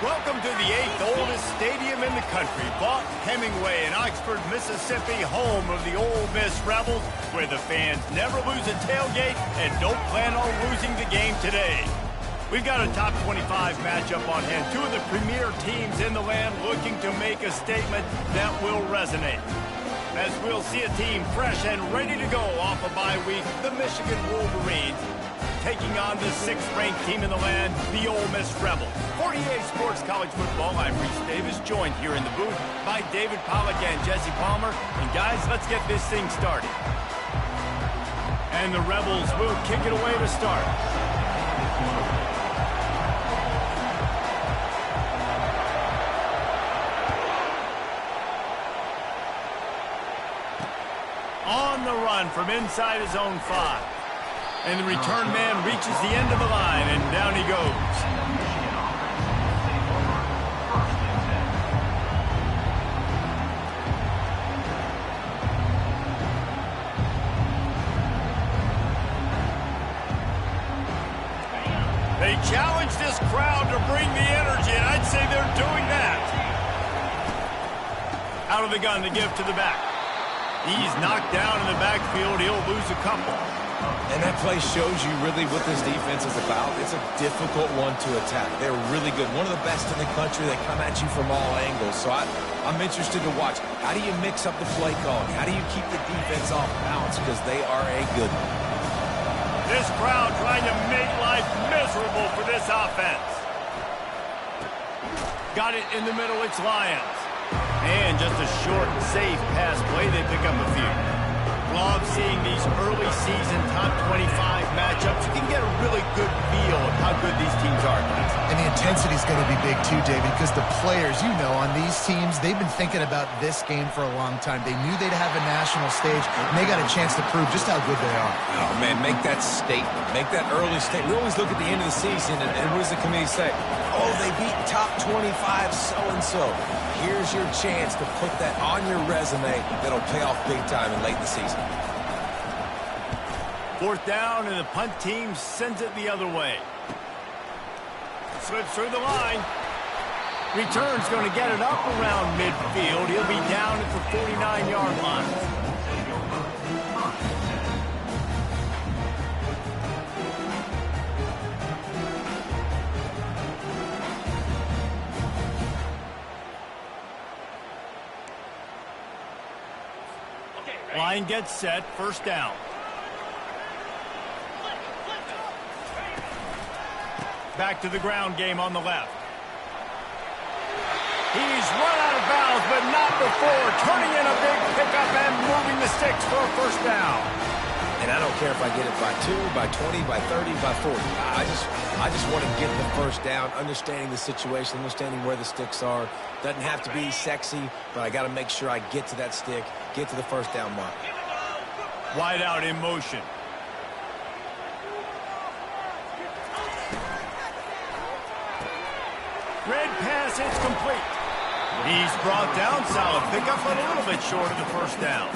Welcome to the 8th oldest stadium in the country, Vaught Hemingway in Oxford, Mississippi, home of the Ole Miss Rebels, where the fans never lose a tailgate and don't plan on losing the game today. We've got a top 25 matchup on hand, two of the premier teams in the land looking to make a statement that will resonate. As we'll see a team fresh and ready to go off a bye week, the Michigan Wolverines, taking on the 6th-ranked team in the land, the Ole Miss Rebels. For EA Sports College Football, I'm Reese Davis, joined here in the booth by David Pollack and Jesse Palmer. And guys, let's get this thing started. And the Rebels will kick it away to start. On the run from inside his own 5. And the return man reaches the end of the line, and down he goes. They challenge this crowd to bring the energy, and I'd say they're doing that. Out of the gun to give to the back. He's knocked down in the backfield. He'll lose a couple. And that play shows you really what this defense is about. It's a difficult one to attack. They're really good. One of the best in the country. They come at you from all angles. So I'm interested to watch. How do you mix up the play calling? How do you keep the defense off balance? Because they are a good one. This crowd trying to make life miserable for this offense. Got it in the middle. It's Lions. And just a short, safe pass play. They pick up a few. Love seeing these early season top 25 matchups. You can get a really good feel of how good these teams are. And the intensity is going to be big too, David, because the players, you know, on these teams, they've been thinking about this game for a long time. They knew they'd have a national stage, and they got a chance to prove just how good they are. Oh, man, make that statement. Make that early statement. We always look at the end of the season, and what does the committee say? Oh, they beat top 25 so-and-so. Here's your chance to put that on your resume that'll pay off big time in late in the season. 4th down, and the punt team sends it the other way. Slips through the line. Return's going to get it up around midfield. He'll be down at the 49-yard line. Line gets set, 1st down. Back to the ground game on the left. He's run out of bounds, but not before turning in a big pickup and moving the sticks for a 1st down. And I don't care if I get it by 2, by 20, by 30, by 40. I just want to get the 1st down, understanding the situation, understanding where the sticks are. Doesn't have to be sexy, but I got to make sure I get to that stick, get to the 1st down mark. Wide out in motion. Red pass, it's complete. He's brought down, solid pickup, but a little bit short of the 1st down.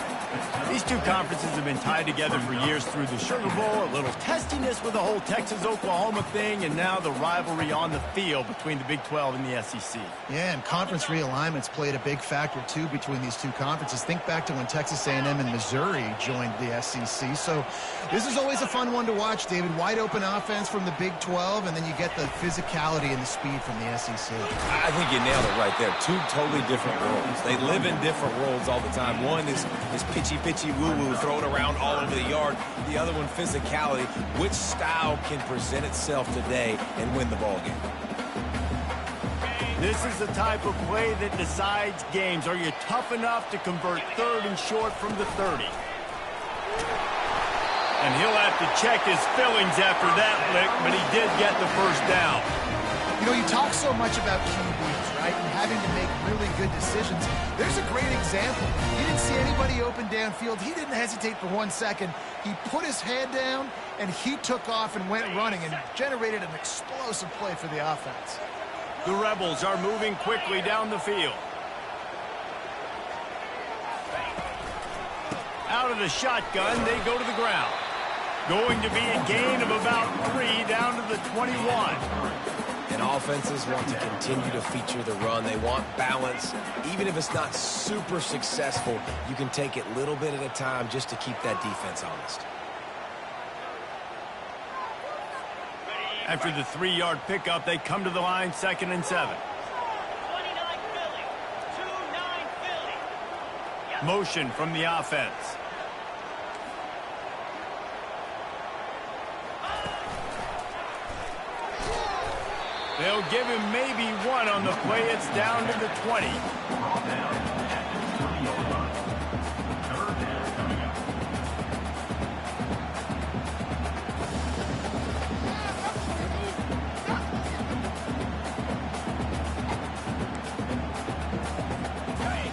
These two conferences have been tied together for years through the Sugar Bowl, a little testiness with the whole Texas-Oklahoma thing, and now the rivalry on the field between the Big 12 and the SEC. Yeah, and conference realignments played a big factor, too, between these two conferences. Think back to when Texas A&M and Missouri joined the SEC. So this is always a fun one to watch, David. Wide open offense from the Big 12, and then you get the physicality and the speed from the SEC. I think you nailed it right there. Two totally different worlds. They live in different worlds all the time. One is pitchy woo-woo, throw it around all over the yard. The other one, physicality. Which style can present itself today and win the ball game? This is the type of play that decides games. Are you tough enough to convert 3rd and short from the 30? And he'll have to check his fillings after that lick, but he did get the 1st down. You know, you talk so much about QBs, right, and having to make really good decisions. There's a great example. He didn't see anybody open downfield. He didn't hesitate for 1 second. He put his head down, and he took off and went running and generated an explosive play for the offense. The Rebels are moving quickly down the field. Out of the shotgun, they go to the ground. Going to be a gain of about 3 down to the 21. And offenses want to continue to feature the run. They want balance. Even if it's not super successful, you can take it little bit at a time just to keep that defense honest. After the 3-yard pickup, they come to the line, 2nd and 7. Motion from the offense. They'll give him maybe one on the play. It's down to the 20.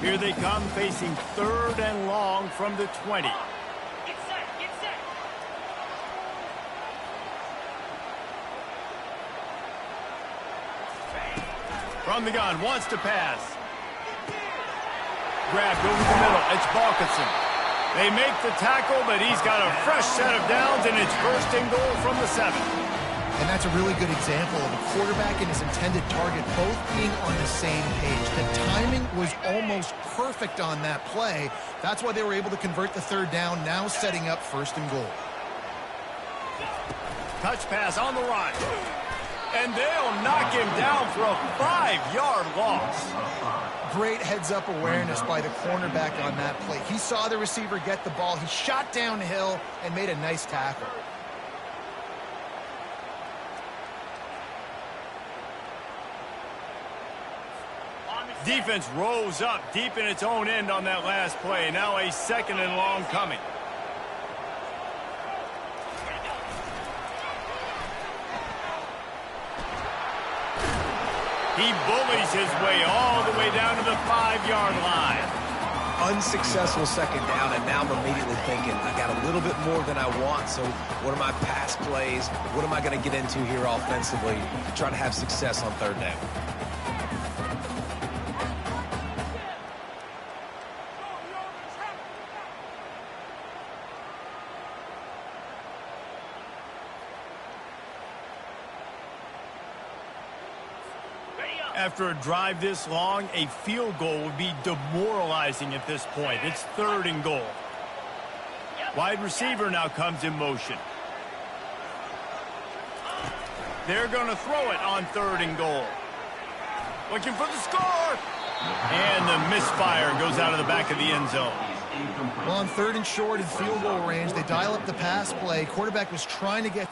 Here they come, facing 3rd and long from the 20. Get set, get set. From the gun, wants to pass. Grabbed over the middle. It's Balkinson. They make the tackle, but he's got a fresh set of downs, and it's 1st and goal from the 7. And that's a really good example of a quarterback and his intended target both being on the same page. The timing was almost perfect on that play. That's why they were able to convert the 3rd down, now setting up 1st and goal. Touch pass on the run. And they'll knock him down for a 5-yard loss. Great heads-up awareness by the cornerback on that play. He saw the receiver get the ball. He shot downhill and made a nice tackle. Defense rose up deep in its own end on that last play. Now a 2nd and long coming. He bullies his way all the way down to the 5-yard line. Unsuccessful 2nd down, and now I'm immediately thinking, I got a little bit more than I want, so what are my pass plays? What am I going to get into here offensively to try to have success on 3rd down? After a drive this long, a field goal would be demoralizing at this point. It's 3rd and goal. Wide receiver now comes in motion. They're going to throw it on 3rd and goal. Looking for the score. And the misfire goes out of the back of the end zone. Well, on 3rd and short in field goal range, they dial up the pass play. Quarterback was trying to get...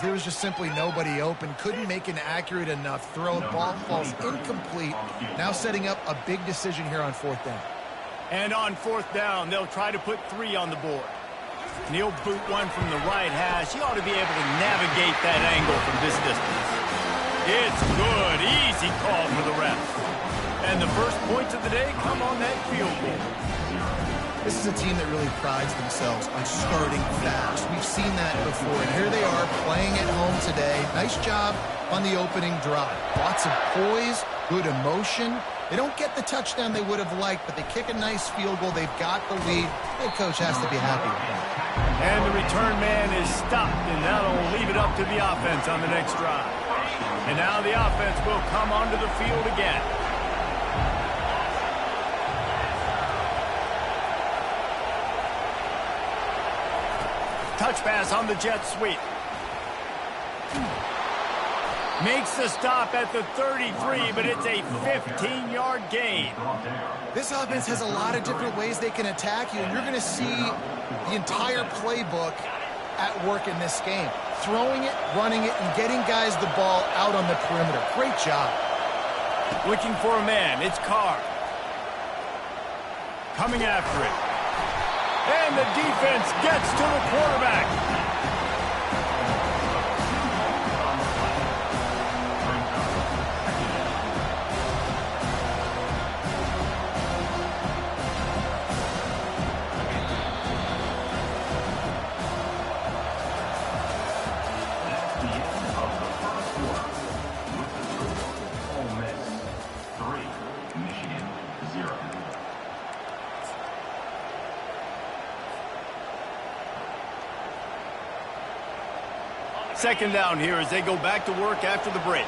There was just simply nobody open. Couldn't make an accurate enough throw. Ball falls incomplete. Now setting up a big decision here on 4th down. And on 4th down, they'll try to put 3 on the board. And he'll boot one from the right hash. He ought to be able to navigate that angle from this distance. It's good. Easy call for the refs. And the first points of the day come on that field goal. This is a team that really prides themselves on starting fast. We've seen that before, and here they are playing at home today. Nice job on the opening drive. Lots of poise, good emotion. They don't get the touchdown they would have liked, but they kick a nice field goal. They've got the lead. Head coach has to be happy with that. And the return man is stopped, and that'll leave it up to the offense on the next drive. And now the offense will come onto the field again. Touch pass on the jet sweep. Makes the stop at the 33, but it's a 15-yard gain. This offense has a lot of different ways they can attack you, and you're going to see the entire playbook at work in this game. Throwing it, running it, and getting guys the ball out on the perimeter. Great job. Looking for a man. It's Carr. Coming after it. And the defense gets to the quarterback. Second down here as they go back to work after the break.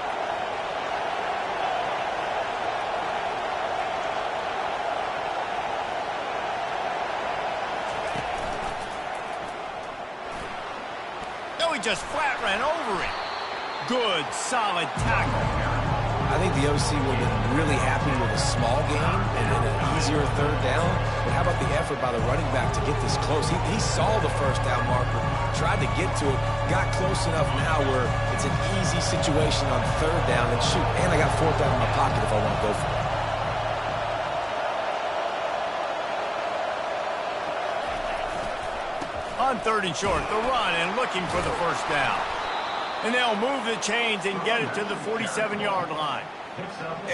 No, he just flat ran over it. Good, solid tackle. I think the OC would have been really happy with a small game and then an easier 3rd down. But how about the effort by the running back to get this close? He saw the 1st down marker, tried to get to it, got close enough now where it's an easy situation on 3rd down. And shoot, and I got 4th down in my pocket if I want to go for it. On 3rd and short, the run and looking for the 1st down. And they'll move the chains and get it to the 47-yard line.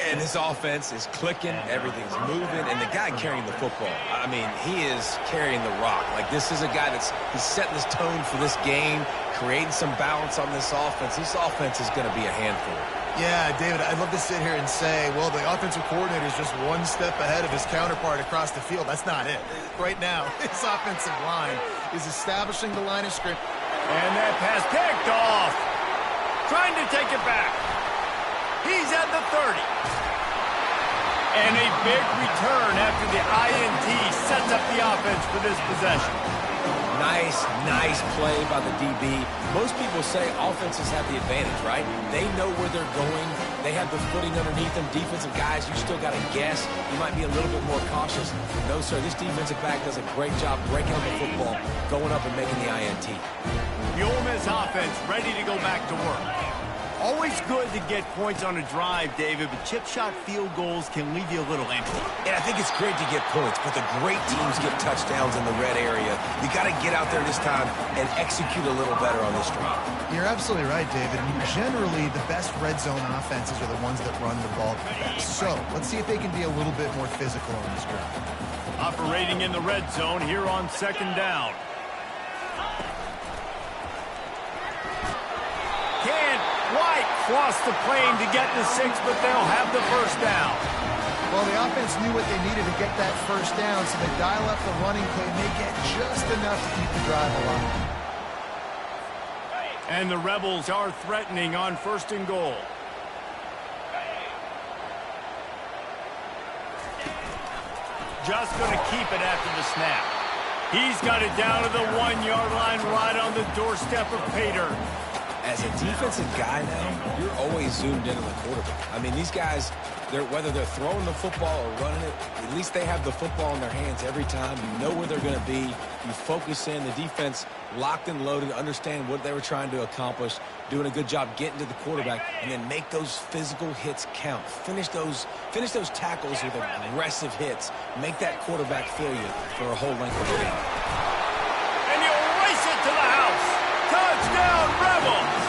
And this offense is clicking, everything's moving, and the guy carrying the football, I mean, he is carrying the rock. Like, this is a guy he's setting this tone for this game, creating some balance on this offense. This offense is going to be a handful. Yeah, David, I'd love to sit here and say, well, the offensive coordinator is just one step ahead of his counterpart across the field. That's not it. Right now, his offensive line is establishing the line of scrimmage. And that pass picked off. Trying to take it back. He's at the 30. And a big return after the INT sets up the offense for this possession. Nice play by the DB. Most people say offenses have the advantage, right? They know where they're going. They have the footing underneath them. Defensive guys, you still got to guess. You might be a little bit more cautious. No, sir, this defensive back does a great job breaking up the football, going up and making the INT. The Ole Miss offense ready to go back to work. Always good to get points on a drive, David, but chip shot field goals can leave you a little empty. And I think it's great to get points, but the great teams get touchdowns in the red area. You got to get out there this time and execute a little better on this drive. You're absolutely right, David. I mean, generally, the best red zone offenses are the ones that run the ball the best. So let's see if they can be a little bit more physical on this drive. Operating in the red zone here on 2nd down. White crossed the plane to get the 6, but they'll have the 1st down. Well, the offense knew what they needed to get that 1st down, so they dial up the running play, and they get just enough to keep the drive alive. And the Rebels are threatening on 1st and goal. Just going to keep it after the snap. He's got it down to the 1-yard line right on the doorstep of Pater. As a defensive guy now, you're always zoomed into the quarterback. I mean, these guys, whether they're throwing the football or running it, at least they have the football in their hands every time. You know where they're going to be. You focus in. The defense locked and loaded, understand what they were trying to accomplish, doing a good job getting to the quarterback, and then make those physical hits count. Finish those tackles with aggressive hits. Make that quarterback feel you for a whole length of the game. And you'll race it to the house. Touchdown, Rebels!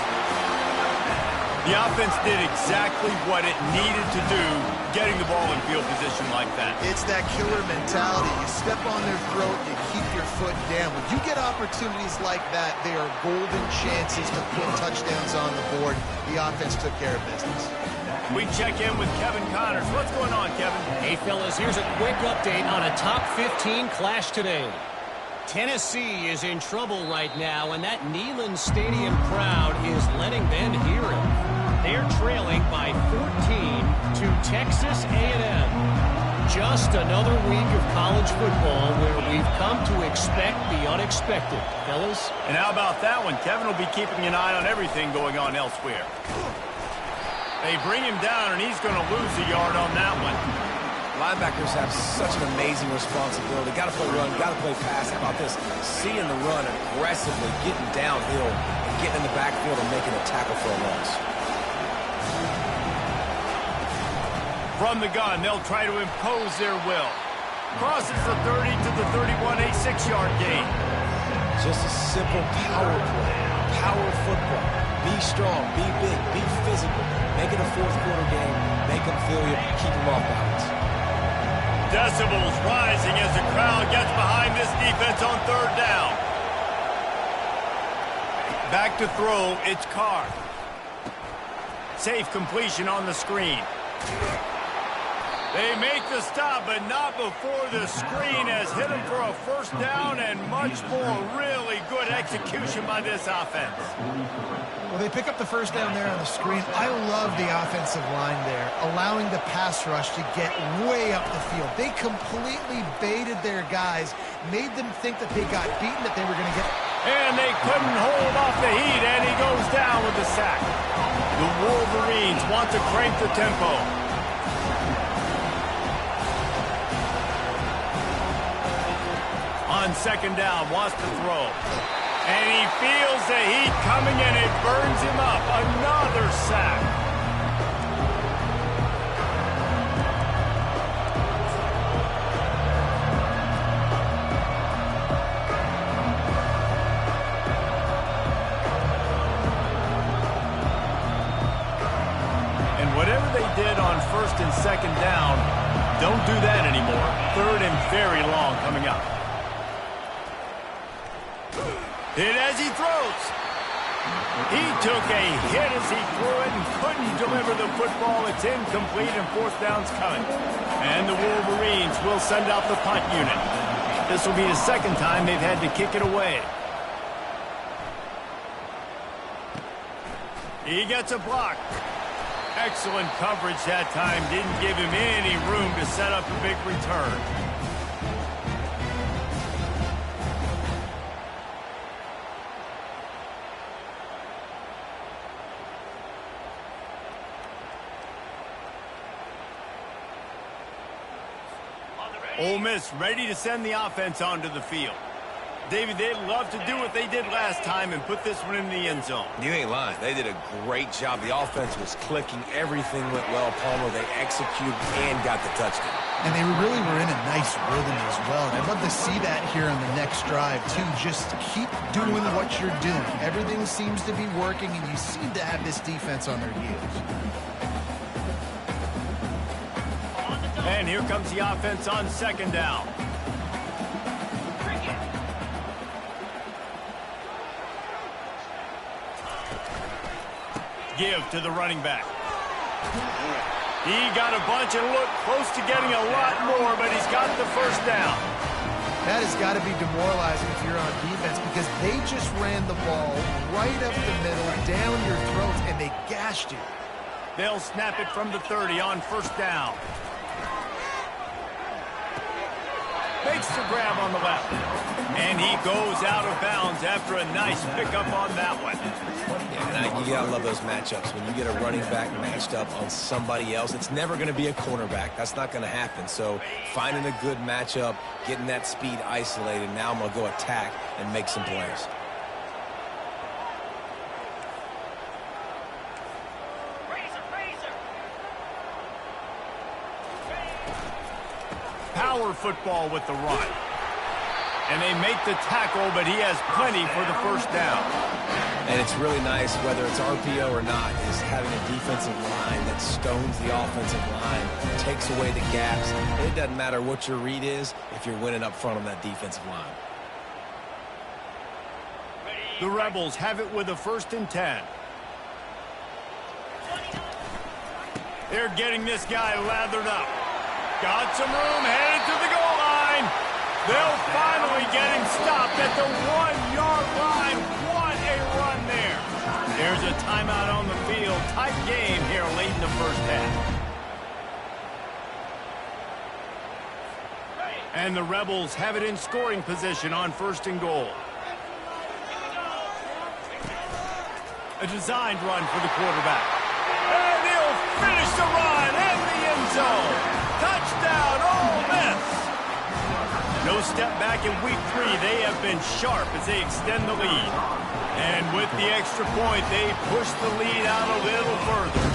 The offense did exactly what it needed to do, getting the ball in field position like that. It's that killer mentality. You step on their throat, you keep your foot down. When you get opportunities like that, they are golden chances to put touchdowns on the board. The offense took care of business. We check in with Kevin Connors. What's going on, Kevin? Hey, fellas, here's a quick update on a top 15 clash today. Tennessee is in trouble right now, and that Neyland Stadium crowd is letting them hear it. They're trailing by 14 to Texas A&M. Just another week of college football where we've come to expect the unexpected, fellas. And how about that one? Kevin will be keeping an eye on everything going on elsewhere. They bring him down, and he's going to lose a yard on that one. Linebackers have such an amazing responsibility. Got to play run, got to play pass. How about this? Seeing the run aggressively, getting downhill, and getting in the backfield and making a tackle for a loss. From the gun, they'll try to impose their will. Crosses the 30 to the 31, a 6-yard gain. Just a simple power play. Power football. Be strong, be big, be physical. Make it a fourth-quarter game. Make them feel you, keep them off balance. Decibels rising as the crowd gets behind this defense on third down. Back to throw, it's Carr. Safe completion on the screen. They make the stop, but not before the screen has hit him for a first down and much more. Really good execution by this offense. Well, they pick up the first down there on the screen. I love the offensive line there, allowing the pass rush to get way up the field. They completely baited their guys, made them think that they got beaten, that they were going to get... And they couldn't hold off the heat, and he goes down with the sack. The Wolverines want to crank the tempo. On second down, wants to throw. And he feels the heat coming, and it burns him up. Another sack. And whatever they did on first and second down, don't do that anymore. Third and very long coming up. Hit as he throws. He took a hit as he threw it and couldn't deliver the football. It's incomplete and fourth down's coming. And the Wolverines will send out the punt unit. This will be the second time they've had to kick it away. He gets a block. Excellent coverage that time. Didn't give him any room to set up a big return. Ole Miss ready to send the offense onto the field. David, they'd love to do what they did last time and put this one in the end zone. You ain't lying. They did a great job. The offense was clicking. Everything went well. Palmer, they executed and got the touchdown. And they really were in a nice rhythm as well. And I'd love to see that here on the next drive, too. Just keep doing what you're doing. Everything seems to be working, and you seem to have this defense on their heels. And here comes the offense on second down. Give to the running back. He got a bunch and looked close to getting a lot more, but he's got the first down. That has got to be demoralizing if you're on defense, because they just ran the ball right up the middle, down your throats, and they gashed you. They'll snap it from the 30 on first down. Makes the grab on the left. And he goes out of bounds after a nice pickup on that one. Yeah, and You gotta love those matchups. When you get a running back matched up on somebody else, it's never going to be a cornerback. That's not going to happen. So finding a good matchup, getting that speed isolated, now I'm going to go attack and make some plays. Power football with the run. And they make the tackle, but he has plenty for the first down. And it's really nice, whether it's RPO or not, is having a defensive line that stones the offensive line, takes away the gaps. It doesn't matter what your read is if you're winning up front on that defensive line. The Rebels have it with a 1st and 10. They're getting this guy lathered up. Got some room, headed to the goal line. They'll finally get him stopped at the 1-yard line. What a run there. There's a timeout on the field. Tight game here late in the first half. And the Rebels have it in scoring position on 1st and goal. A designed run for the quarterback. And he'll finish the run in the end zone. Touchdown, Ole Miss. No step back in week 3. They have been sharp as they extend the lead. And with the extra point, they push the lead out a little further.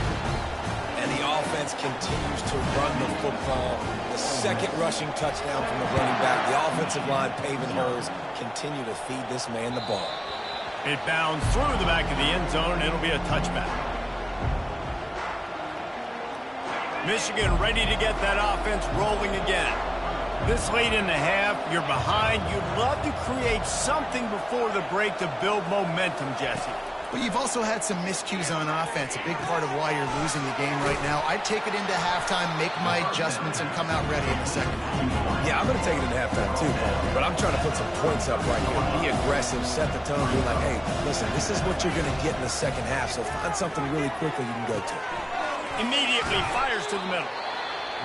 And the offense continues to run the football. The 2nd rushing touchdown from the running back. The offensive line paving holes. Continue to feed this man the ball. It bounds through the back of the end zone. It'll be a touchback. Michigan ready to get that offense rolling again. This late in the half, you're behind. You'd love to create something before the break to build momentum, Jesse. But you've also had some miscues on offense, a big part of why you're losing the game right now. I'd take it into halftime, make my adjustments, and come out ready in the second half. Yeah, I'm going to take it into halftime too, Paul. But I'm trying to put some points up right here. Be aggressive, set the tone, be like, hey, listen, this is what you're going to get in the second half, so find something really quickly you can go to. Immediately fires to the middle.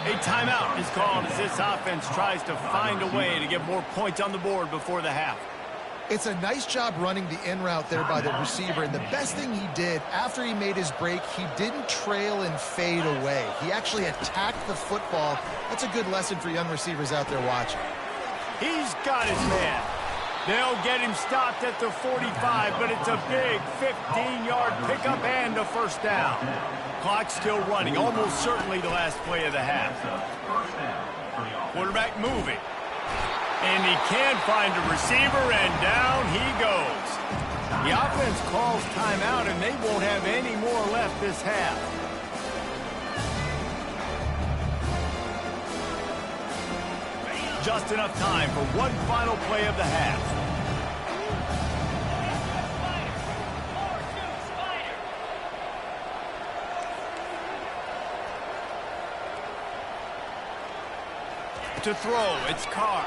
A timeout is called as this offense tries to find a way to get more points on the board before the half. It's a nice job running the in route there by the receiver, and the best thing he did after he made his break, he didn't trail and fade away. He actually attacked the football. That's a good lesson for young receivers out there watching. He's got his man. They'll get him stopped at the 45, but it's a big 15-yard pickup and a first down. Clock's still running, almost certainly the last play of the half. Quarterback moving. And he can't find a receiver, and down he goes. The offense calls timeout, and they won't have any more left this half. Just enough time for one final play of the half. To throw, it's Carr.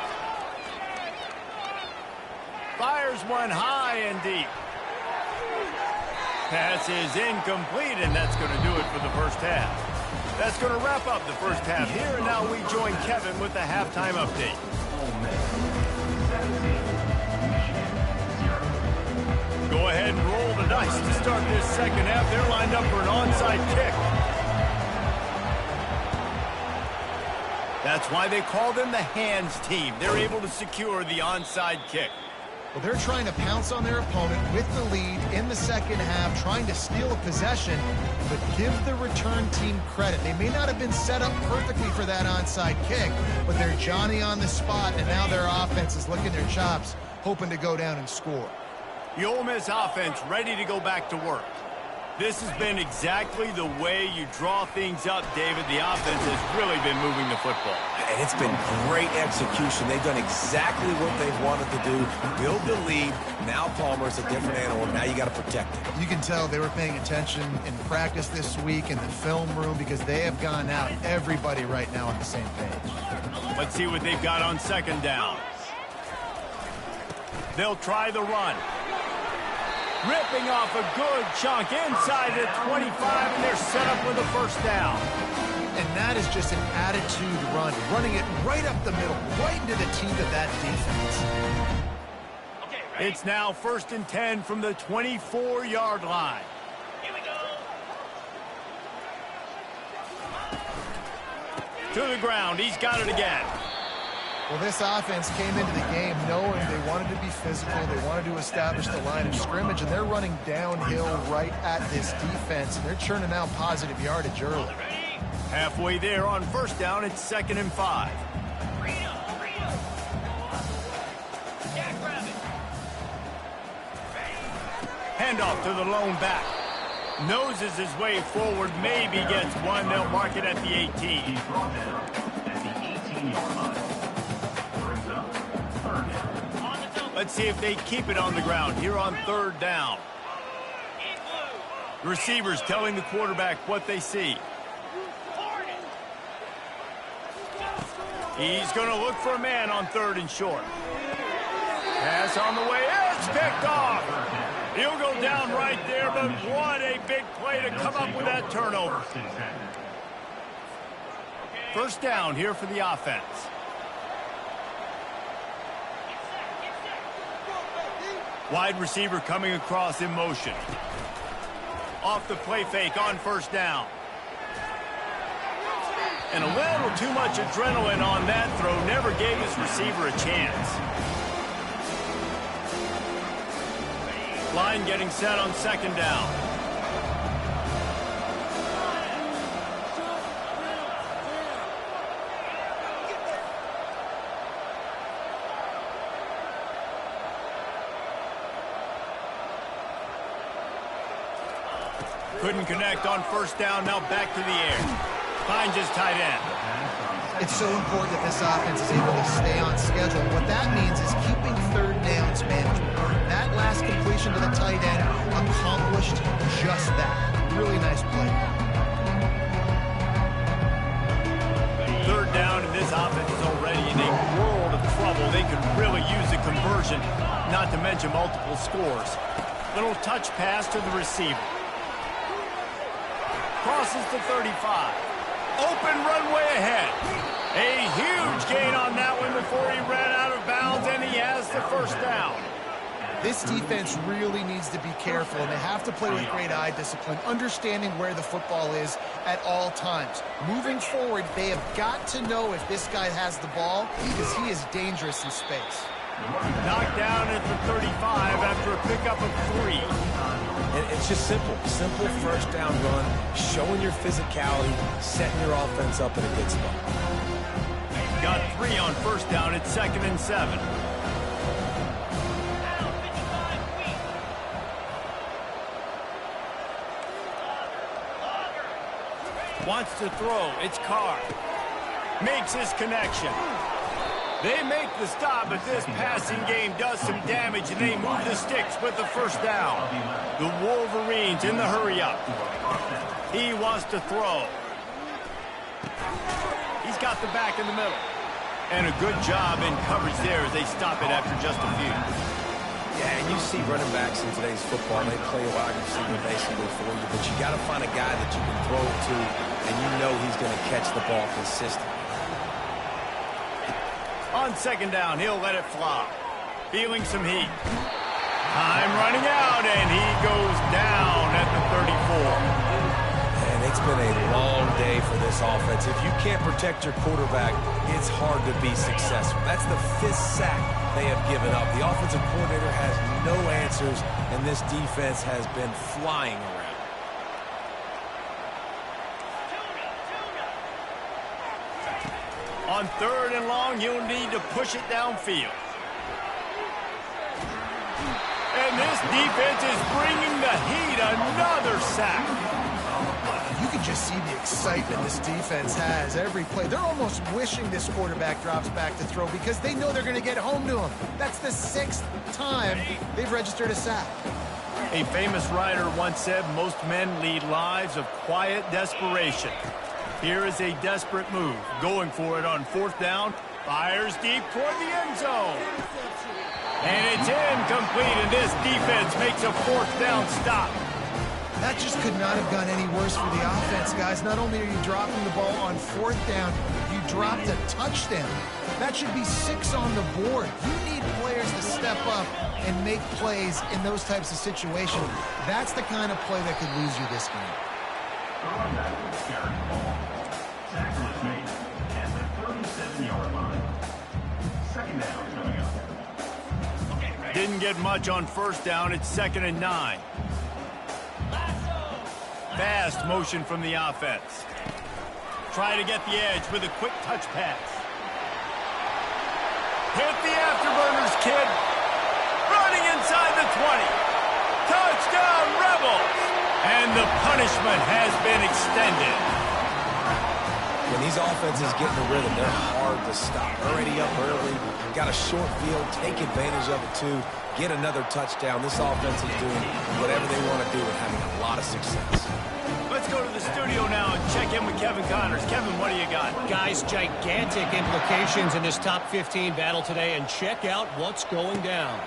Fires one high and deep. Pass is incomplete, and that's going to do it for the first half. That's going to wrap up the first half here, and now we join Kevin with the halftime update. Go ahead and roll the dice to start this second half. They're lined up for an onside kick. That's why they call them the hands team. They're able to secure the onside kick. Well, they're trying to pounce on their opponent with the lead in the second half, trying to steal a possession, but give the return team credit. They may not have been set up perfectly for that onside kick, but they're Johnny on the spot, and now their offense is licking their chops, hoping to go down and score. The Ole Miss offense ready to go back to work. This has been exactly the way you draw things up, David. The offense has really been moving the football. And it's been great execution. They've done exactly what they've wanted to do. Build the lead. Now Palmer's a different animal. Now you got to protect it. You can tell they were paying attention in practice this week in the film room because they have gone out, everybody right now on the same page. Let's see what they've got on second down. They'll try the run. Ripping off a good chunk inside the 25, and they're set up with a first down. And that is just an attitude run, running it right up the middle, right into the teeth of that defense. It's now 1st and 10 from the 24-yard line. To the ground. He's got it again. Well, this offense came into the game knowing they wanted to be physical. They wanted to establish the line of scrimmage, and they're running downhill right at this defense, and they're churning out positive yardage early. Halfway there on first down, it's 2nd and 5. Handoff to the lone back. Noses his way forward, maybe gets one. They'll mark it at the 18. Let's see if they keep it on the ground here on 3rd down. The receivers telling the quarterback what they see. He's going to look for a man on 3rd and short. Pass on the way. It's picked off. He'll go down right there, but what a big play to come up with that turnover. First down here for the offense. Wide receiver coming across in motion. Off the play fake on first down. And a little too much adrenaline on that throw. Never gave his receiver a chance. Line getting set on 2nd down. Couldn't connect on first down. Now back to the air. Finds his tight end. It's so important that this offense is able to stay on schedule. What that means is keeping 3rd downs manageable. That last completion to the tight end accomplished just that. Really nice play. 3rd down, and this offense is already in a world of trouble. They could really use a conversion, not to mention multiple scores. Little touch pass to the receiver. Crosses to 35. Open runway ahead. A huge gain on that one before he ran out of bounds, and he has the first down. This defense really needs to be careful, and they have to play with great eye discipline, understanding where the football is at all times. Moving forward, they have got to know if this guy has the ball, because he is dangerous in space. Knocked down at the 35 after a pickup of 3. It's just simple. Simple first down run, showing your physicality, setting your offense up in a good spot. Got 3 on first down. It's 2nd and 7. Wants to throw. It's Carr. Makes his connection. They make the stop, but this passing game does some damage, and they move the sticks with the first down. The Wolverines in the hurry-up. He wants to throw. He's got the back in the middle. And a good job in coverage there as they stop it after just a few. Yeah, and you see running backs in today's football, they play a wide receiver basically for you, but you got to find a guy that you can throw it to, and you know he's going to catch the ball consistently. On 2nd down, he'll let it fly. Feeling some heat. Time running out, and he goes down at the 34. And it's been a long day for this offense. If you can't protect your quarterback, it's hard to be successful. That's the 5th sack they have given up. The offensive coordinator has no answers, and this defense has been flying around. On 3rd and long, you'll need to push it downfield. And this defense is bringing the heat. Another sack. You can just see the excitement this defense has every play. They're almost wishing this quarterback drops back to throw because they know they're going to get home to him. That's the 6th time they've registered a sack. A famous writer once said, most men lead lives of quiet desperation. Here is a desperate move. Going for it on 4th down. Fires deep toward the end zone. And it's incomplete, and this defense makes a 4th down stop. That just could not have gone any worse for the offense, guys. Not only are you dropping the ball on 4th down, you dropped a touchdown. That should be 6 on the board. You need players to step up and make plays in those types of situations. That's the kind of play that could lose you this game. 7-yard line. Second down coming up. Didn't get much on first down. It's 2nd and 9. Fast motion from the offense. Try to get the edge with a quick touch pass. Hit the afterburners, kid. Running inside the 20. Touchdown, Rebels! And the punishment has been extended. When these offenses get in the rhythm, they're hard to stop. Already up early, got a short field, take advantage of it too, get another touchdown. This offense is doing whatever they want to do and having a lot of success. Let's go to the studio now and check in with Kevin Connors. Kevin, what do you got? Guys, gigantic implications in this top 15 battle today, and check out what's going down.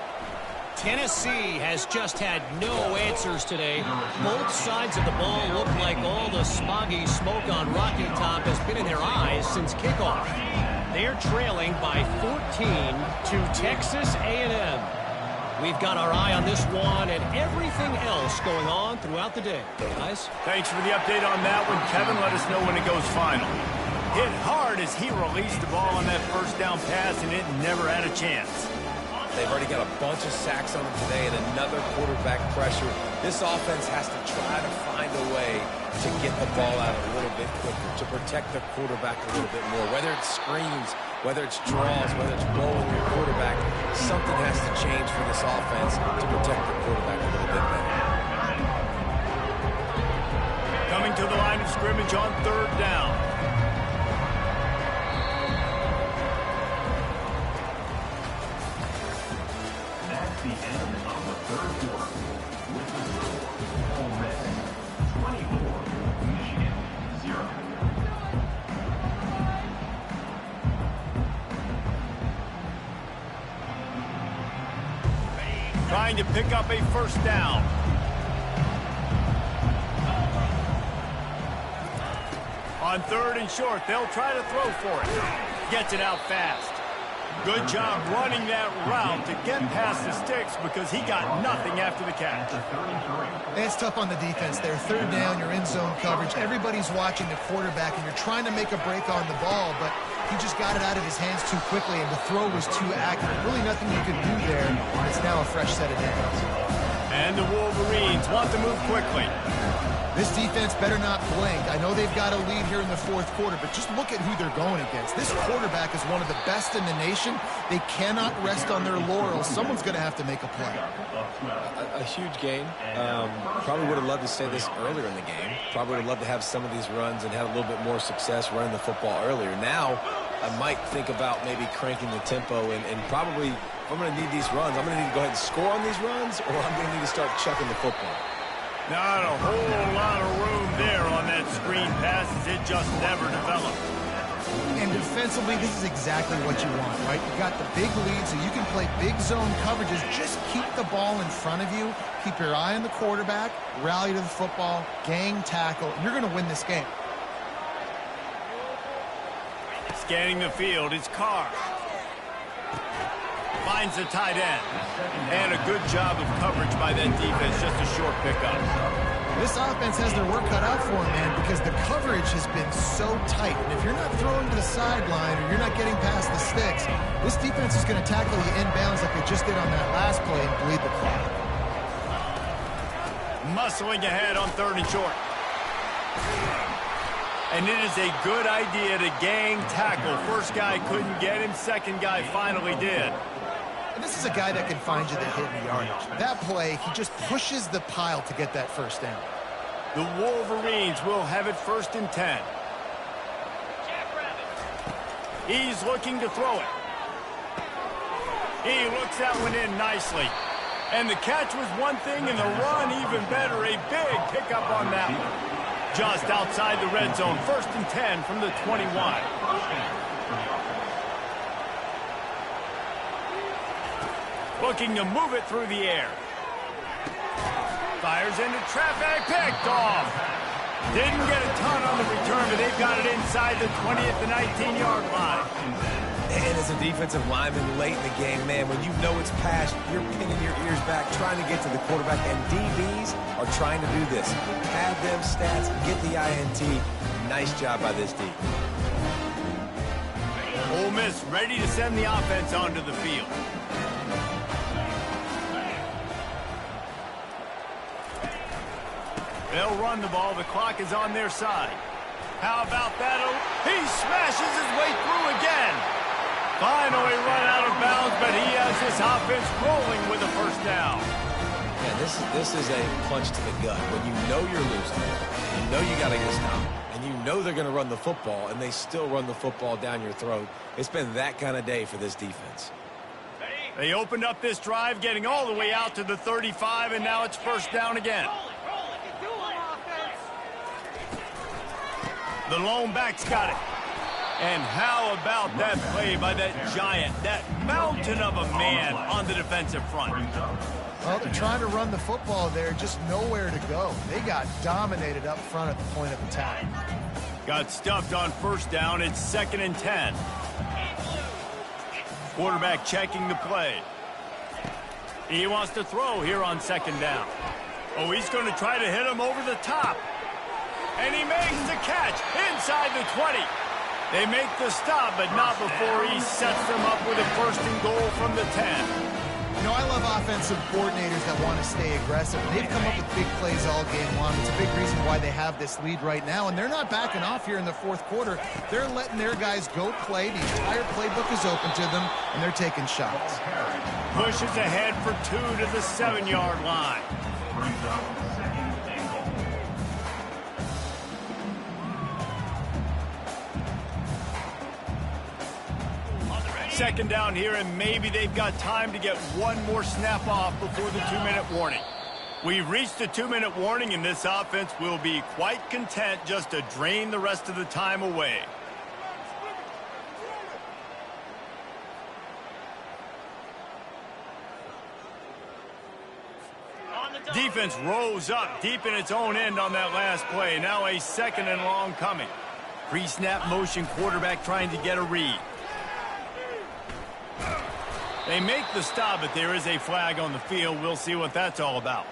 Tennessee has just had no answers today. Both sides of the ball look like all the smoggy smoke on Rocky Top has been in their eyes since kickoff. They're trailing by 14 to Texas A&M. We've got our eye on this one and everything else going on throughout the day. Guys? Thanks for the update on that one, Kevin. Let us know when it goes final. Hit hard as he released the ball on that first down pass, and it never had a chance. They've already got a bunch of sacks on them today and another quarterback pressure. This offense has to try to find a way to get the ball out a little bit quicker, to protect the quarterback a little bit more. Whether it's screens, whether it's draws, whether it's rolling your quarterback, something has to change for this offense to protect the quarterback a little bit better. Coming to the line of scrimmage on 3rd down. That's the end of the 3rd quarter. With the score, Ole Miss 24, Michigan 0. Trying to pick up a first down. On 3rd and short, they'll try to throw for it. Gets it out fast. Good job running that route to get past the sticks because he got nothing after the catch. It's tough on the defense there. 3rd down, you're in zone coverage. Everybody's watching the quarterback, and you're trying to make a break on the ball, but he just got it out of his hands too quickly, and the throw was too accurate. Really nothing you could do there. It's now a fresh set of downs. And the Wolverines want to move quickly. This defense better not blink. I know they've got a lead here in the 4th quarter, but just look at who they're going against. This quarterback is one of the best in the nation. They cannot rest on their laurels. Someone's going to have to make a play. A huge game. Probably would have loved to say this earlier in the game. Probably would have loved to have some of these runs and have a little bit more success running the football earlier. Now, I might think about maybe cranking the tempo and probably, if I'm going to need these runs, I'm going to need to go ahead and score on these runs, or I'm going to need to start chucking the football. Not a whole lot of room there on that screen pass as it just never developed. And defensively, this is exactly what you want, right? You got the big lead, so you can play big zone coverages. Just keep the ball in front of you. Keep your eye on the quarterback. Rally to the football. Gang tackle. You're going to win this game. Scanning the field is Carr. Finds the tight end. And a good job of coverage by that defense. Just a short pickup. This offense has their work cut out for them, man, because the coverage has been so tight. And if you're not throwing to the sideline or you're not getting past the sticks, this defense is going to tackle you inbounds like they just did on that last play and bleed the clock. Muscling ahead on 3rd and short. And it is a good idea to gang tackle. First guy couldn't get him. Second guy finally did. And this is a guy that can find you the hidden yardage. That play, he just pushes the pile to get that first down. The Wolverines will have it 1st and 10. He's looking to throw it. He looks that one in nicely. And the catch was one thing, and the run even better. A big pickup on that one. Just outside the red zone. 1st and 10 from the 21. Looking to move it through the air. Fires into traffic. Picked off. Didn't get a ton on the return, but they've got it inside the 20 at the 19-yard line. And as a defensive lineman late in the game, man, when you know it's past, you're pinning your ears back, trying to get to the quarterback, and DBs are trying to do this. Have them stats, get the INT. Nice job by this D. Ole Miss ready to send the offense onto the field. They'll run the ball. The clock is on their side. How about that? He smashes his way through again. Finally run out of bounds, but he has this offense rolling with a first down. Yeah, this is a punch to the gut. When you know you're losing, you know you got to get stopped, and you know they're going to run the football, and they still run the football down your throat. It's been that kind of day for this defense. They opened up this drive, getting all the way out to the 35, and now it's first down again. The lone back's got it. And how about that play by that giant, that mountain of a man on the defensive front? Well, they're trying to run the football there, just nowhere to go. They got dominated up front at the point of attack. Got stuffed on first down. It's 2nd and 10. Quarterback checking the play. He wants to throw here on 2nd down. Oh, he's going to try to hit him over the top. And he makes the catch inside the 20. They make the stop, but not before he sets them up with a 1st and goal from the 10. You know, I love offensive coordinators that want to stay aggressive. They've come up with big plays all game long. It's a big reason why they have this lead right now, and they're not backing off here in the 4th quarter. They're letting their guys go play. The entire playbook is open to them, and they're taking shots. Pushes ahead for 2 to the 7-yard line. Second down here, and maybe they've got time to get one more snap off before the 2-minute warning. We've reached the 2-minute warning, and this offense will be quite content just to drain the rest of the time away. Defense rose up deep in its own end on that last play. Now a 2nd and long coming. Pre-snap motion, quarterback trying to get a read. They make the stop, but there is a flag on the field. We'll see what that's all about.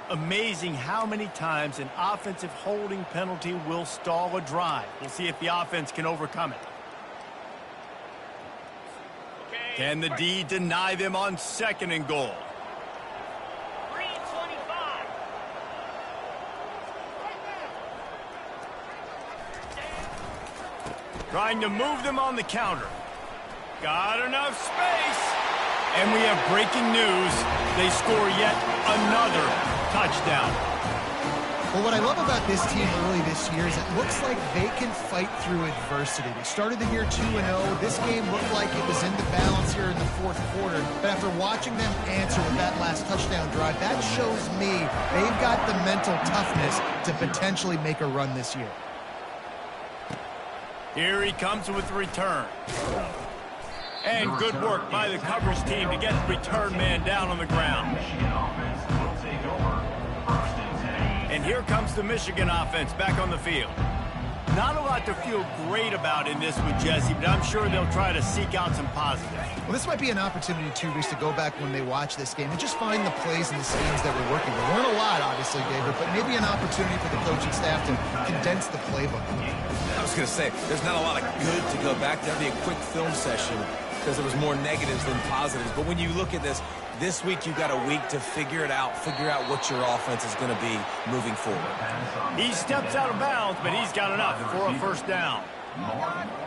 Amazing how many times an offensive holding penalty will stall a drive. We'll see if the offense can overcome it. Can the D deny them on 2nd and goal? Trying to move them on the counter. Got enough space. And we have breaking news. They score yet another touchdown. Well, what I love about this team early this year is it looks like they can fight through adversity. They started the year 2-0. This game looked like it was in the balance here in the 4th quarter. But after watching them answer with that last touchdown drive, that shows me they've got the mental toughness to potentially make a run this year. Here he comes with the return. And good work by the coverage team to get the return man down on the ground. And here comes the Michigan offense back on the field. Not a lot to feel great about in this with Jesse, but I'm sure they'll try to seek out some positives. Well, this might be an opportunity, too, Reese, to go back when they watch this game and just find the plays and the schemes that we're working with. There weren't a lot, obviously, David, but maybe an opportunity for the coaching staff to condense the playbook. I was going to say, there's not a lot of good to go back to. That'd be a quick film session because there was more negatives than positives. But when you look at this week you've got a week to figure it out, figure out what your offense is going to be moving forward. He steps out of bounds, but he's got enough for a first down.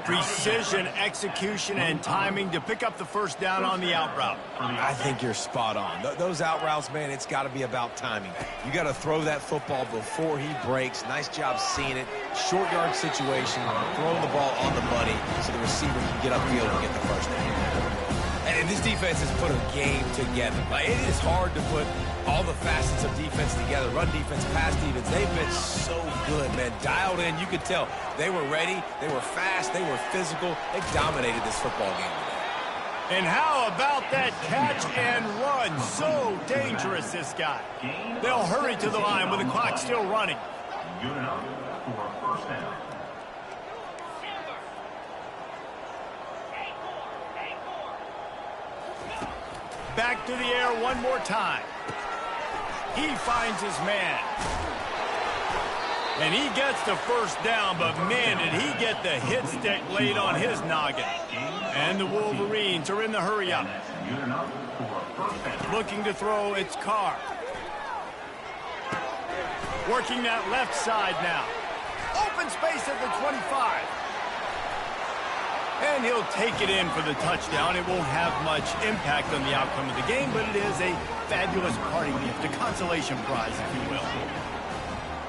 Precision, execution, and timing to pick up the first down on the out route. I think you're spot on. Those out routes, man, it's got to be about timing. You got to throw that football before he breaks. Nice job seeing it. Short yard situation, throwing the ball on the money so the receiver can get upfield and get the first down. And this defense has put a game together. Like, it is hard to put all the facets of defense together. Run defense, pass defense. They've been so good, man. Dialed in. You could tell they were ready. They were fast. They were physical. They dominated this football game today. And how about that catch and run? So dangerous, this guy. They'll hurry to the line with the clock still running. Good enough for a first down. Back to the air one more time. He finds his man. And he gets the first down, but man, did he get the hit stick laid on his noggin. And the Wolverines are in the hurry up. Looking to throw, it's Carr. Working that left side now. Open space at the 25. And he'll take it in for the touchdown. It won't have much impact on the outcome of the game, but it is a fabulous parting gift, a consolation prize, if you will.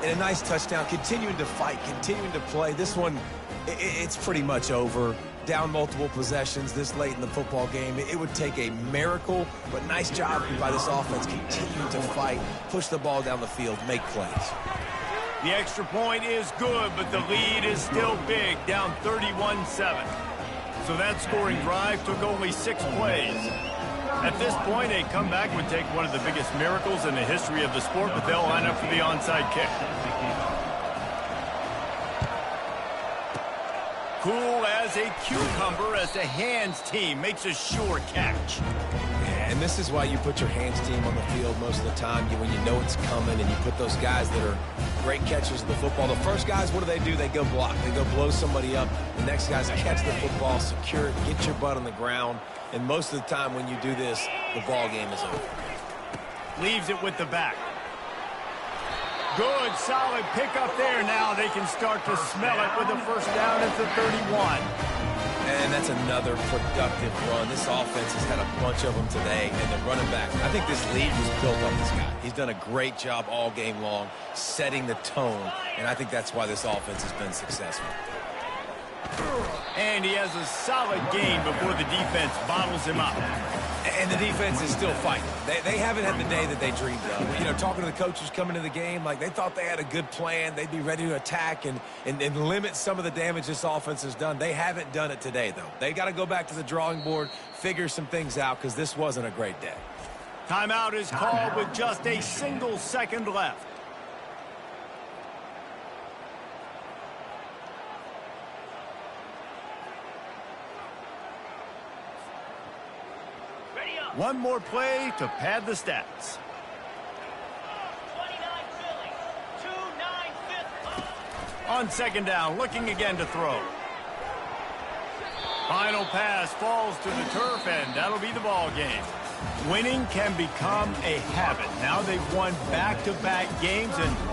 And a nice touchdown, continuing to fight, continuing to play. This one, it's pretty much over. Down multiple possessions this late in the football game. It would take a miracle, but nice job by this offense continuing to fight, push the ball down the field, make plays. The extra point is good, but the lead is still big, down 31-7. So that scoring drive took only 6 plays. At this point, a comeback would take one of the biggest miracles in the history of the sport, but they'll line up for the onside kick. Cool as a cucumber as the hands team makes a sure catch. Yeah, and this is why you put your hands team on the field most of the time when you know it's coming, and you put those guys that are great catchers of the football. The first guys, what do? They go block. They go blow somebody up. The next guys catch the football, secure it, get your butt on the ground. And most of the time when you do this, the ball game is over. Leaves it with the back. Good, solid pickup there. Now they can start to smell it with the first down at the 31. And that's another productive run. This offense has had a bunch of them today, and the running back, I think this lead was built on this guy. He's done a great job all game long, setting the tone, and I think that's why this offense has been successful. And he has a solid gain before the defense bottles him up. And the defense is still fighting. They haven't had the day that they dreamed of. You know, talking to the coaches coming into the game, like they thought they had a good plan. They'd be ready to attack and limit some of the damage this offense has done. They haven't done it today, though. They got to go back to the drawing board, figure some things out, because this wasn't a great day. Timeout is called with just a single second left. One more play to pad the stats. 29 Philly, 2-9 fifth. On second down, looking again to throw. Final pass falls to the turf, and that'll be the ball game. Winning can become a habit. Now they've won back-to-back games, and